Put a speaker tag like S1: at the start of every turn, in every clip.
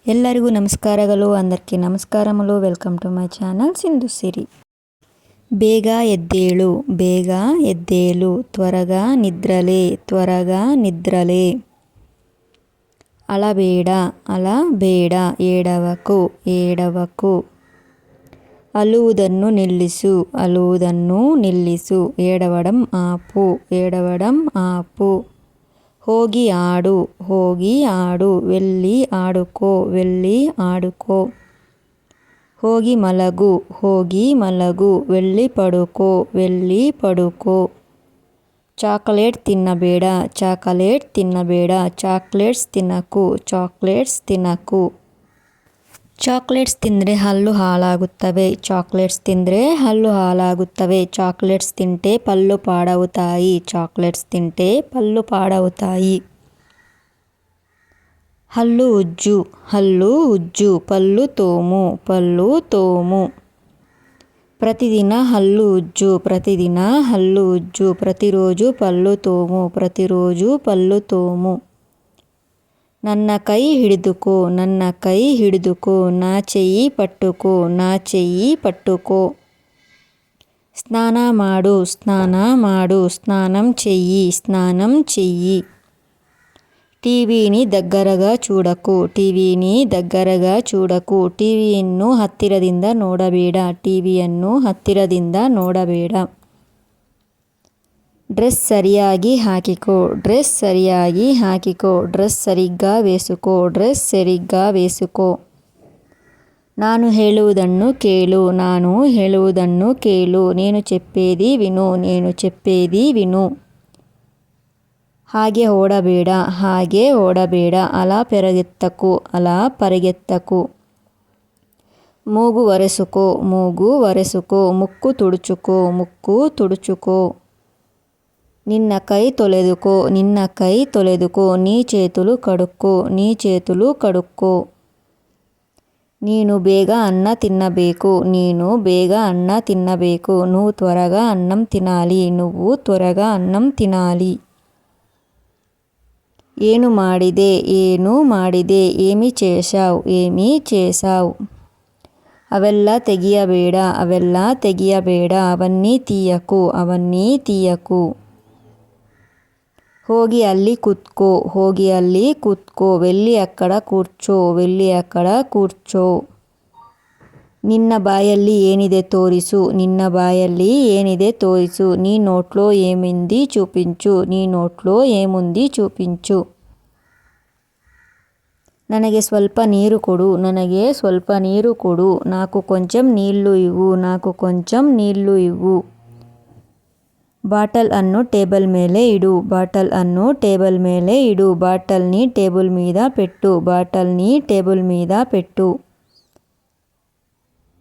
S1: ಎಲ್ಲರಿಗೂ నమస్కారాలు అందరికీ నమస్కారములు welcome to my channel Sindhu Siri. ಬೇಗ ಎದ್ದೇಳು ಬೇಗ ಎದ್ದೇಳು ತ್ವರగా నిద్రలే త్వరగా నిద్రలే. అలబేడ అలబేడ ఏడవకు ఏడవకు. అలుವುದನ್ನು నిಲ್ಲಿసు అలుವುದನ್ನು నిಲ್ಲಿసు ఏడవడం ఆపు ఏడవడం ఆపు. ಹೋಗಿ ಆಡು ಹೋಗಿ ಆಡು వెళ్ళి ఆడుకో వెళ్ళి ఆడుకో. ಹೋಗಿ ಮಲಗು ಹೋಗಿ ಮಲಗು వెళ్ళి పడుకో వెళ్ళి పడుకో. చాక్లెట్ తినಬೇಡ చాక్లెట్ తినಬೇಡ చాక్లెట్స్ తినకు చాక్లెట్ಸ್ తినಕು. ಚಾಕ್ಲೇಟ್ಸ್ ತಿಂದರೆ ಹಲ್ಲು ಹಾಳಾಗುತ್ತವೆ ಚಾಕ್ಲೇಟ್ಸ್ ತಿಂದರೆ ಹಲ್ಲು ಹಾಳಾಗುತ್ತವೆ. చాక్లెట్స్ తింటే పళ్ళు పాడవుతాయి చాక్లెట్స్ తింటే పళ్ళు పాడవుతాయి. హల్లు ఉజ్జు హల్లు ఉజ్జు పళ్ళు తోము పళ్ళు తోము. ప్రతిదిన హల్లు ఉజ్జు ప్రతిదిన హల్లు ఉజ్జు ప్రతిరోజు పళ్ళు తోము ప్రతిరోజు పళ్ళు తోము. ನನ್ನ ಕೈ ಹಿಡಿದುಕೋ ನನ್ನ ಕೈ ಹಿಡಿದುಕೋ నా చెయ్యి పట్టుకో నా చెయ్యి పట్టుకో. స్నాన మాడు స్నాన మాడు స్నానం చెయ్యి స్నానం చెయ్యి. టీవీని దగ్గరగా చూడకు టీవీని దగ్గరగా చూడకు టీವಿಯನ್ನು ಹತ್ತಿರದಿಂದ ನೋಡಬೇಡ ಟಿವಿಯನ್ನು ಹತ್ತಿರದಿಂದ ನೋಡಬೇಡ. డ్రెస్ సరియాಗಿ ಹಾಕಿಕೋ డ్రెస్ సరియాಗಿ ಹಾಕಿಕೋ డ్రెస్ సరిగ్గా వేసుకో డ్రెస్ సరిగ్గా వేసుకో. ನಾನು ಹೇಳುವುದನ್ನು ಕೇಳು ನಾನು ಹೇಳುವುದನ್ನು ಕೇಳು నేను చెప్పేది విను నేను చెప్పేది విను. ಹಾಗೆ ಓಡಬೇಡ ಹಾಗೆ ಓಡಬೇಡ ಅలా పరిగెత్తకు అలా పరిగెత్తకు. ಮೂಗು ಒರೆಸುಕೋ ಮೂಗು ಒರೆಸುಕೋ ಮುಕ್ಕು ತುడుచుకೋ ముక్కు తుడుచుకో. నిన్న కై తొలెదుకో నిన్న కై తొలెదుకో నీ చేతులు కడుక్కో నీ చేతులు కడుక్కో. ನೀನು ಬೇಗ ಅನ್ನ ತಿನ್ನಬೇಕು ನೀನು ಬೇಗ ಅನ್ನ ತಿನ್ನಬೇಕು నువ్వు త్వరగా అన్నం తినాలి నువ్వు త్వరగా అన్నం తినాలి. ಏನು ಮಾಡಿದೆ ಏನು ಮಾಡಿದೆ ఏమి చేశావు ఏమి చేశావు. ಅವೆಲ್ಲ ತೆಗಿಯಬೇಡ ಅವೆಲ್ಲ ತೆಗಿಯಬೇಡ ಅವన్నీ తీయకు అవన్నీ తీయకు. ಹೋಗಿ ಅಲ್ಲಿ ಕೂತ್ಕೋ ಹೋಗಿ ಅಲ್ಲಿ ಕೂತ್ಕೋ వెళ్ళి అక్కడ కూర్చో వెళ్ళి అక్కడ కూర్చో. ನಿನ್ನ ಬಾಯಲ್ಲಿ ಏನಿದೆ ತೋರಿಸು ನಿನ್ನ ಬಾಯಲ್ಲಿ ಏನಿದೆ ತೋರಿಸು నీ నోట్లో ఏముంది చూపించు నీ నోట్లో ఏముంది చూపించు. ನನಗೆ ಸ್ವಲ್ಪ ನೀರು ಕೊಡು ನನಗೆ ಸ್ವಲ್ಪ ನೀರು ಕೊಡು నాకు కొంచెం నీళ్లు ఇవ్వు నాకు కొంచెం నీళ్లు ఇవ్వు. బాటల్ అನ್ನು టేబుల్ ಮೇಲೆ ఇడు బాటల్ అನ್ನು టేబుల్ ಮೇಲೆ ఇడు బాటల్ని టేబుల్ మీద పెట్టు బాటల్ని టేబుల్ మీద పెట్టు.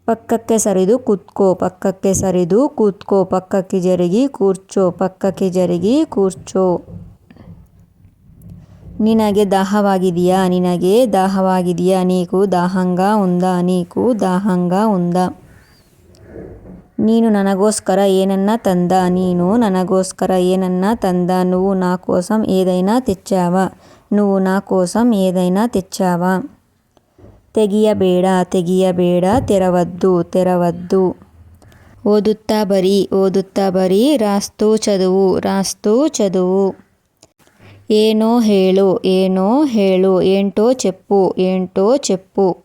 S1: పక్కಕ್ಕೆ సరిದು ಕೂತ್ಕೋ పక్కಕ್ಕೆ సరిದು ಕೂತ್ಕೋ పక్కకి జరిగి కూర్చో పక్కకి జరిగి కూర్చో. ನಿನಗೆ దాహವಾಗಿದೆಯా ನಿನಗೆ దాహವಾಗಿದೆಯಾ నీకు దాహంగా ఉందా నీకు దాహంగా ఉందా. ನೀನು ನನಗೋಸ್ಕರ ಏನನ್ನ ತಂದ ನೀನು ನನಗೋಸ್ಕರ ಏನನ್ನ ತಂದ నువ్వు నా కోసం ఏదైనా తెచ్చావా నువ్వు నా కోసం ఏదైనా తెచ్చావా. ತೆಗಿಯಬೇಡ ತೆಗಿಯಬೇಡ తెరవద్దు తెరవద్దు. ಓದುತ್ತಾ ಬರಿ రాస్తూ చదువు రాస్తూ చదువు. ಏನೋ ಹೇಳು ಏನೋ ಹೇಳು ఏంటో చెప్పు ఏంటో చెప్పు.